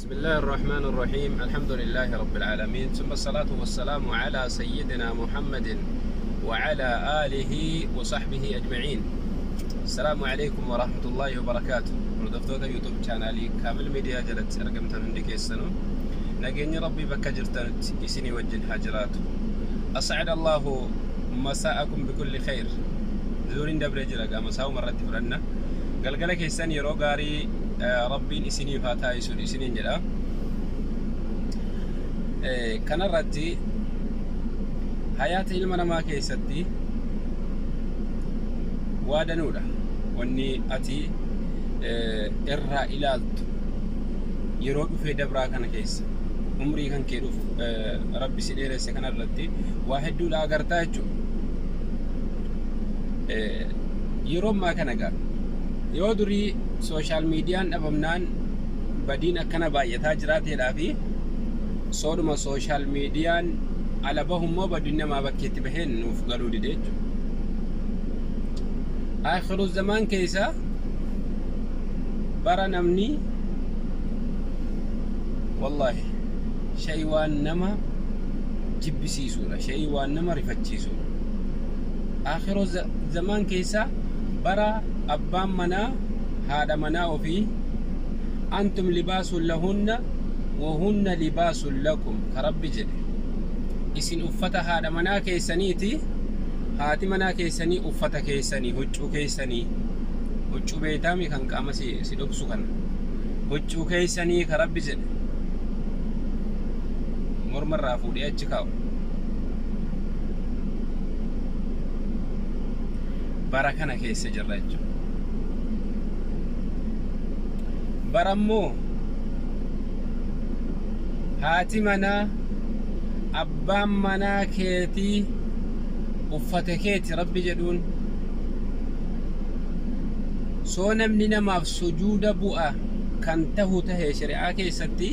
بسم الله الرحمن الرحيم. الحمد لله رب العالمين، ثم الصلاة والسلام على سيدنا محمد وعلى آله وصحبه أجمعين. السلام عليكم ورحمة الله وبركاته. ردفتوتا يوتيوب شانالي كامل ميديا جلت أرقمتن عندك السنو نجيني ربي بك جرتنت يسني وجه حاجرات. أسعد الله مساءكم بكل خير. زورين دبر جلقا مساو مرة فرنا قلقلك يسن يرو غاري ربين إسني فاتا يسون إسني جلا كان رتي حياة علمنا ما كيستي وادنولا واني أتي إرها إلالت يرو في دبرا كان كيس عمري كان كيروف ربي سيدير سكان رتي واحد دولا أغرتاجو يرو ما كان قال يودري سوشيال ميديا أبمنان بدين أكنا بايتها جراتي لافي صورما سوشيال ميديا على بهم ما بدنا ما بكيت بهن وفقلوا ديج آخر الزمان كيسا برا نمني والله شيء وانما جبسي سورة شيء وانما رفتشي سورة آخر الزمان كيسا برا أبان منا هذا منا وفي أنتم لباس لهن وهن لباس لكم كرب جد إسن أفتها هذا منا كيسانيتي هاتي منا كيساني أفتا كيساني هجو كيساني هجو بيتامي كان كامسي سيدوكسو كان هجو كيساني كرب جد مرمر رافو دي أجكاو barakana keessa jirra jechuudha. Barammoo haati manaa abbaan manaa keetii uffata keeti rabbi jedhuun soo namni namaaf sujuuda bu'a kan tahu tahee shari'aa keessatti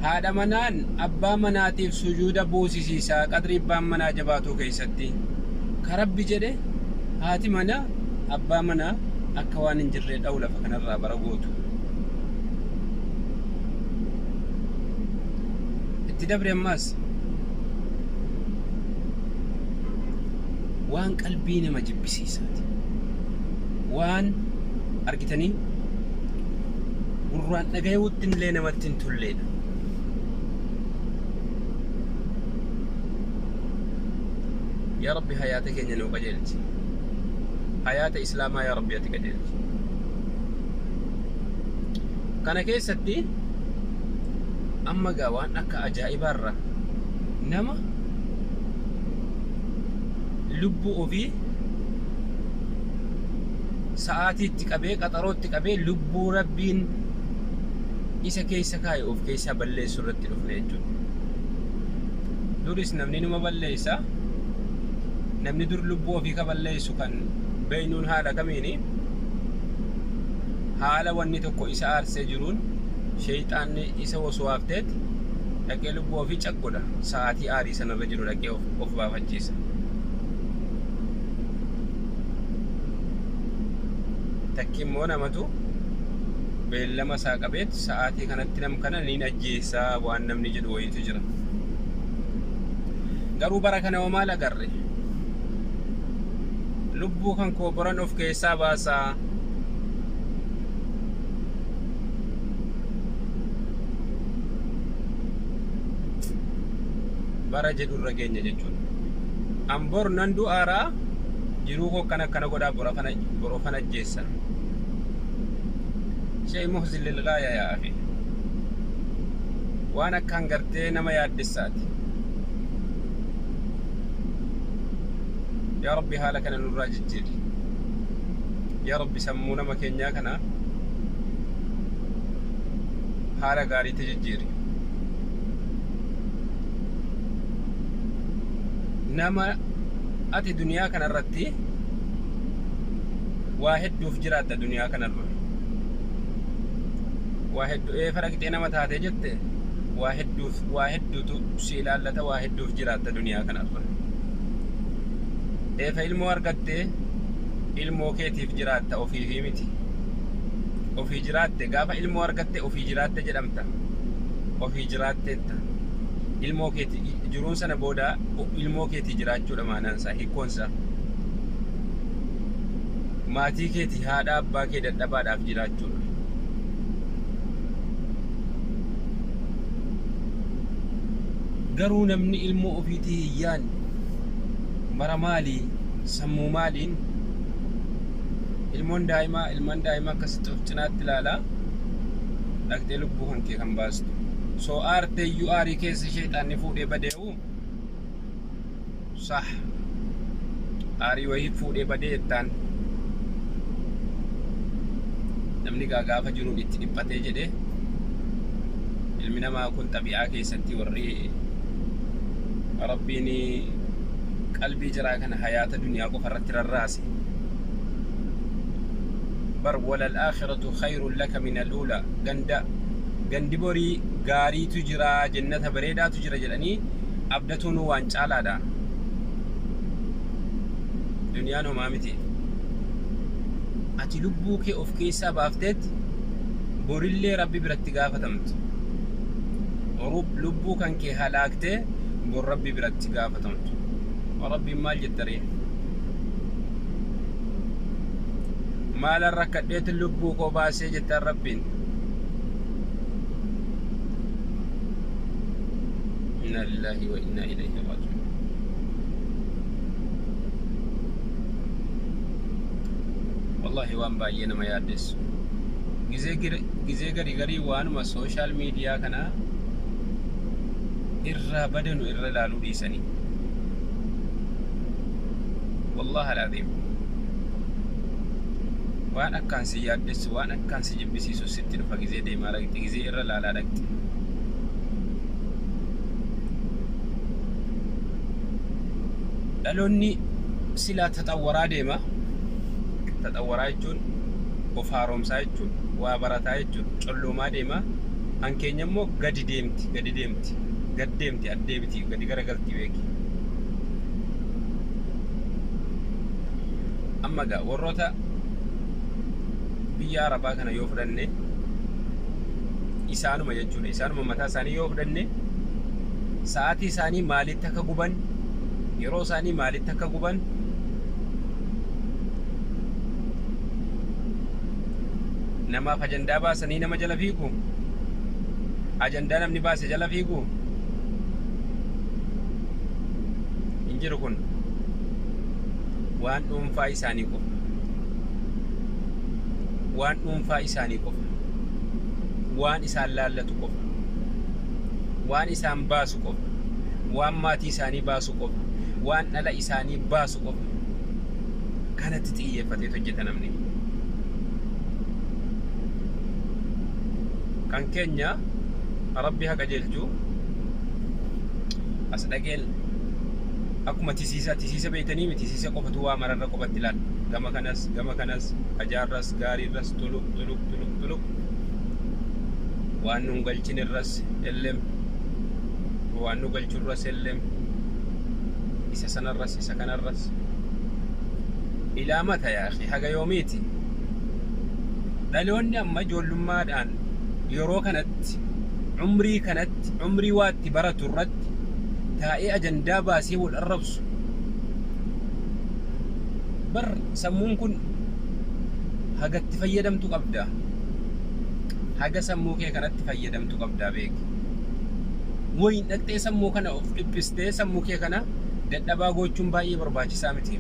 haadha manaan abbaa manaatiif sujuuda buusisiisaa qadri abbaan manaa jabaatuu keessatti karabbi jedhe haati mana abbaa mana akka waan hin jirre dha'u lafa kanarraa bara gootu itti dabre ammaas waan qalbii nama jibbisiisaati waan argitanii gurraan dhagayuutti illee namatti hin tulleedha. يا ربي حياتك إني نوقجلت حياة إسلام يا ربي أتقجلت كان كيستي أما قوان أكا أجائب الرّ نما لبو في ساعاتي تكابي قطرات تكابي لبو ربين إسا كيسا كاي أوف كيسا بلّي سورة الأفنيجو دوريس نمني نما بلّيسا namni dur lubbuu ofii kaballeessu kan beenuun haadha kamiini haala wanni tokko isa aarsee jiruun sheeyxaanni isa waswaafteet dhaqee lubbuu ofii caggodha sa'aatii aarii sanarra jiru dhaqee of baafachiisa. Takki immoo namatu beellama isaa qabeet sa'aatii kanatti nam kana ni ajjeessaa waan namni jedhu wayiitu jira. Garuu bara kana maal agarre? lubbuu kan koo boran of keessaa baasaa bara jedhu irra geenya jechuudha. Ambor nan du'aaraa jiruu koo kana godhaa borofan ajjeessan shay muhzin lilgaaya yaa afi waan akkaan gartee nama yaaddessaati. يا ربي هالك أنا نراجع جدي يا ربي سمونا مكانيا كنا هالا غاري تجيري نما أتي دنيا كنا رتي واحد دوف جرات الدنيا كنا واحد فرق تينا ما تهاتي جت واحد دو سيلالة واحد دوف جرات الدنيا كنا إيه فإلمو أرقدت إلمو كيتيف جرات أو في ميتي ofii jiraatte gaafa ilmoo argatte ofii jiraatte jedhamta. Ofii jiraatteetta ilmoo keetii jiruun sana booda ilmoo keetii jiraachuudha maanaansaa hiikkoonsaa. Maatii keetii haadha abbaa kee dadhabaadhaaf jiraachuudha. Garuu namni ilmoo ofiitii hin yaadne bara maalii sammuu maaliin ilmaan daa'imaa akkasitti of cinaatti ilaalaa dhaqxee lubbuu kan kee kan baastu. So aarteeyyuu aarii keessa sheexaanni fuudhee badee'u sah aarii wayii fuudhee badee jettaan namni gaafa jiruun itti dhiphatee jedhee ilmi namaa kun xabi'aa keessatti warri rabbiin qalbii jiraa kana hayaata duniyaa qofa irratti rarraase bar walal aakhiratu khayrun laka min al-ula gandi borii gaariitu jira jannata bareedaatu jira jedhanii abdatuun waan caalaadha. Duniyaan homaa miti. Ati lubbuu kee of keessaa baafteet borillee rabbi biratti gaafatamtu. Lubbuu kan kee halaaktee bor rabbi biratti gaafatamtu. Rabbiin maal jettaree? Maalan rakkadheetu lubbuu koo baasee jettaan rabbiin. Inna lillahi wa inna ilayhi raaji'uun. Wallahi waan baay'ee nama yaaddeessu. Gizee garii waanuma sooshaal miidiyaa kana irraa badanu irra ilaaluu dhiisanii. Wallahi alaaziim. Waan akkaan si yaaddeessu waan akkaan si jibbisiisu sitti dhufa gizee deemaa dhaqxi gizee irra ilaalaa dhaqxi. Dhaloonni silaa taxawwaraa deema. Taxawwaraa jechuun of haaromsaa jechuun waa barataa jechuun colloomaa deema. Hankeenya immoo gadi deemti addeemti gadi garagalti beeki. Amma gaa warroota biyya Arabaa kana yoo fudhanne isaanuma jechuudha. Isaanuma mataa isaanii yoo fudhanne sa'aatii isaanii maalitti akka guban yeroo isaanii maalitti akka guban namaaf ajandaa baasanii nama jala fiigu. Ajandaa namni baase jala fiigu hin jiru. Kun waan dhuunfaa isaanii qofa. Waan isaan laallatu qofa. Waan isaan baasu qofa. Waan maatii isaanii baasu qofa. Waan dhala isaanii baasu qofa. Kanatti xiyyeeffatee hojjeta namni. Kan keenya rabbi haqa jeelchuu as dhaqeen akkuma tisiisa beeytanii miti tisiisa qofatu waa mararra qofatti ilaala. Gama kanas ajaarras gaariirras tuluk waan nun galchinirras ellem waan nu galchurras ellem isa sanarras isa kanarras ilaa mata yaa akhi haga yoomiiti. Dhaloonni amma ijoollummaadhaan yeroo kanatti umrii waatti baratu irratti taa'ee ajandaa baasee wal arrabsu. Bar sammuun kun hagatti fayyadamtu qabda. Haga sammuu kee kanatti fayyadamtu qabda beeki. Wayin dhaqxee sammuu kana of dhiphistee sammuu kee kana dadhabaa gochuun baay'ee barbaachisaa miti.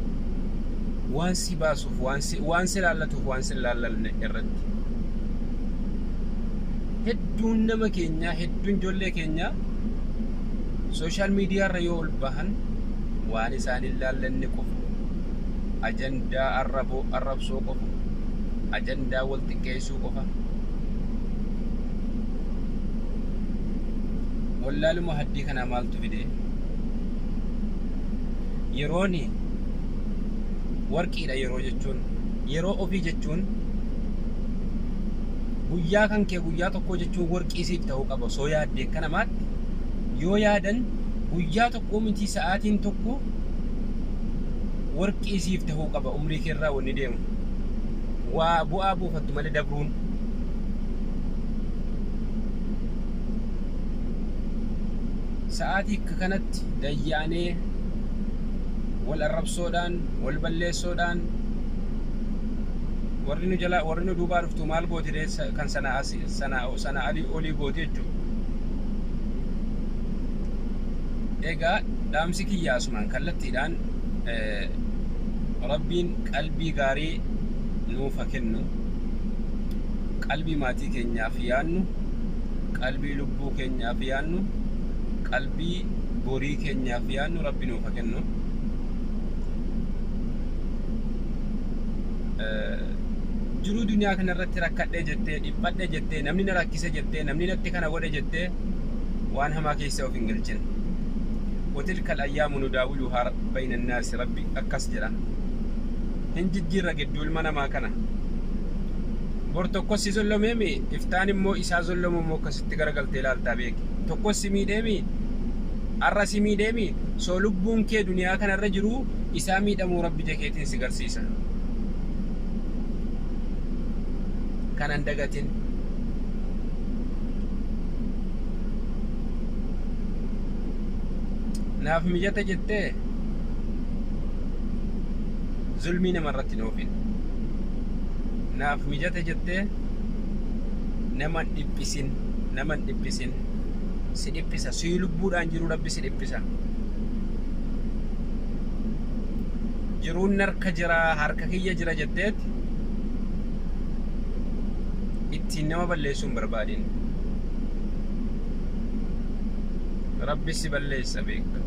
Waan si baasuuf waan si laallatuuf waan si laallanne irratti. Hedduun nama keenyaa hedduun ijoollee keenyaa sooshaal miidiyaa irra yoo ol bahan waan isaan hin laallanne qofa. Ajandaa arrabsoo qofa. Ajandaa wal xiqqeessuu qofa. Wallaaluma haddii kanaa maaltu fide? Yerooni warqiidha. Yeroo jechuun yeroo ofii jechuun guyyaa kan kee guyyaa tokko jechuun warqii siif ta'uu qaba. Soo yaaddee akka namaatti yoo yaadan guyyaa tokko miti sa'aatiin tokko warqii siif ta'uu qaba. Umrii keerraa wanni deemu waa bu'aa buufattu malee dabruun sa'aatii akka kanatti dayyaanee wal arrabsoodhaan wal balleessoodhaan warri nu duubaa dhuftu maal gooti kan sana alii olii gooti jechuudha. Egaa dhaamsi kiyyaasumaan kallattiidhaan rabbiin qalbii gaarii nuuf haa kennu, qalbii maatii keenyaaf yaannu, qalbii lubbuu keenyaaf yaannu, qalbii borii keenyaaf yaannu rabbi nuuf haa kennu. Jiruu duniyaa kanarratti rakkadhee jettee dhiphadhee jettee namni na rakkise jettee namni natti kana godhe jettee waan hamaa keessa of hin galchin. وتلك الأيام نداولها بين الناس ربي أكسجرا هنجد جيرا قدول منا ما كان برتقص زلمي إفتان مو إسا زلم مو كستقرا قلتلال تابيك تقص ميدمي الرسي ميدمي سولبون كي دنيا كان الرجرو إسا ميدمو ربي جاكيتين سيقر سيسا كان اندقاتين naaf mijata jettee zulmii namarratti noofin, naaf mijata jettee naman dhiphisin, si dhiphisa, si lubbuudhaan jiru rabbi si dhiphisa. Jiruun harka jira, harka kiyya jira jetteet ittiin nama balleessuun barbaadin. Rabbi si balleessa beeka.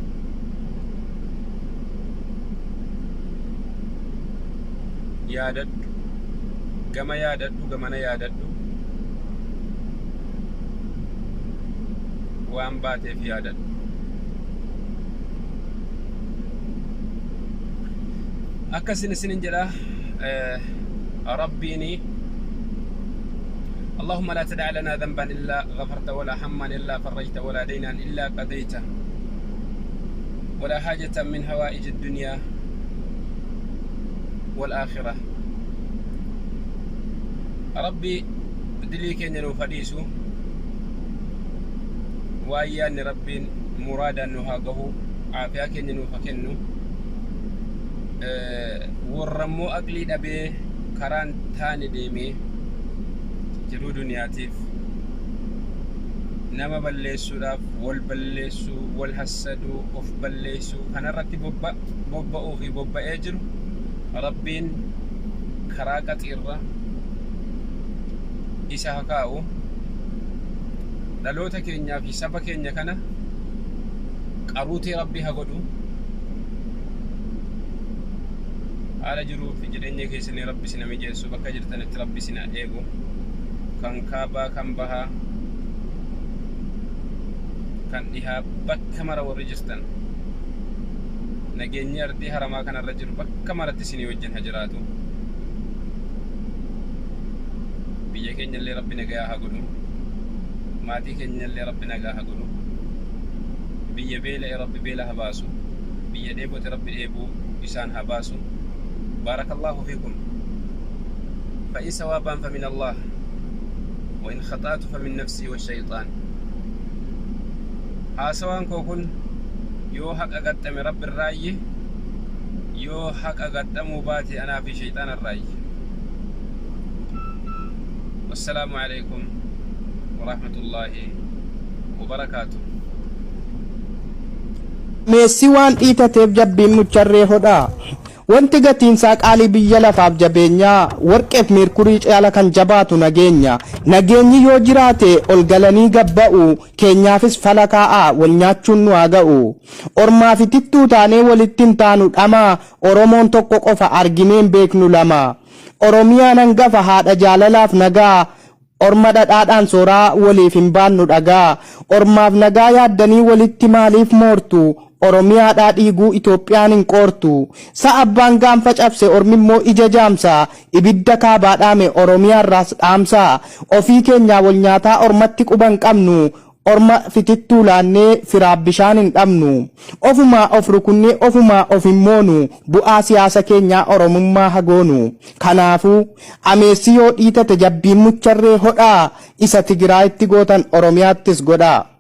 Yaadadhu, gama yaadadhu, gamana yaadadhu, waan baateef yaadadhu. Akkasin isinin jedha rabbiini اللهم لا تدع لنا ذنبا إلا غفرت ولا هما إلا فرجت ولا دينا إلا قضيته ولا حاجة من هوائج الدنيا والآخرة. ربي دليك أنه فديسو وأيان ربي مرادا نهاقه عافياك أنه فكنه ورمو أقليد أبي كران تاني ديمي jiruu duniyaatiif nama balleessuudhaaf wal balleessuu, wal hassaduu, of balleessuu kanarratti bobba'uu fi bobba'ee jiru rabbiin karaa qaxiirra isa haa kaa'u. Dhaloota keenyaa fi saba keenya kana qaruutii rabbii haa godhu. Haala jiruu fi jireenya keessanii rabbi sina mijeessu, bakka jirtanitti rabbi sina eegu. Kan kaabaa, kan bahaa, kan dhihaa bakka mara warri jirtan nageenyi ardii haramaa kanarra jiru bakka maratti isinii wajjin haa jiraatu. Biyya keenyallee rabbi nagaa haa godhu, maatii keenyallee rabbi nagaa haa godhu, biyya beela'e rabbi beela haa baasu, biyya dheebote rabbi dheebuu isaan haa baasu. Barakallahu fiikum. فإن ثوابا فمن الله وإن خطأت فمن نفسي والشيطان. haasawaan koo kun yoo haqa gaxxame rabbi irraayi, yoo haqa gaxxamuu baate anaa fi shayxaana irraayi. Wassalaamu alaykum wa rahmatullaahi wa barakaatuh. Meessi waan dhiitateef jabbiin mucharree hodhaa. Wanti gatiinsaa qaalii biyya lafaaf jabeenyaa, warqeef meerkurii caala kan jabaatu nageenya. Nageenyi yoo jiraate ol galanii gabba'u, keenyaafis fala kaa'aa wal nyaachuun nu haa ga'u. Ormaa fi tittuu taanee walitti hin taanu dhamaa, Oromoon tokko qofa argineen beeknu lama. Oromiyaan hangafa haadha jaalalaaf nagaa, orma dhadhaadhaan sooraa waliif hin baannu dhagaa. Ormaaf nagaa yaaddanii walitti maaliif moortu? Oromiyaadhaa dhiiguu Itoophiyaan hin qoortu. Sa'a abbaan gaanfa cabse ormi immoo ija jaamsa. Ibidda kaabaa dhaame Oromiyaarraas dhaamsa. Ofii keenyaa wal nyaataa ormatti quban qabnu. Orma fitittuu laannee firaaf bishaan hin dhabnu. Ofumaa of rukunnee ofumaa of hin moonu. Bu'aa siyaasa keenyaa Oromummaa hagoonu. Kanaafuu ameessi yoo dhiitate jabbiin mucharree hodhaa. Isa Tigiraayitti gootan Oromiyaattis godhaa.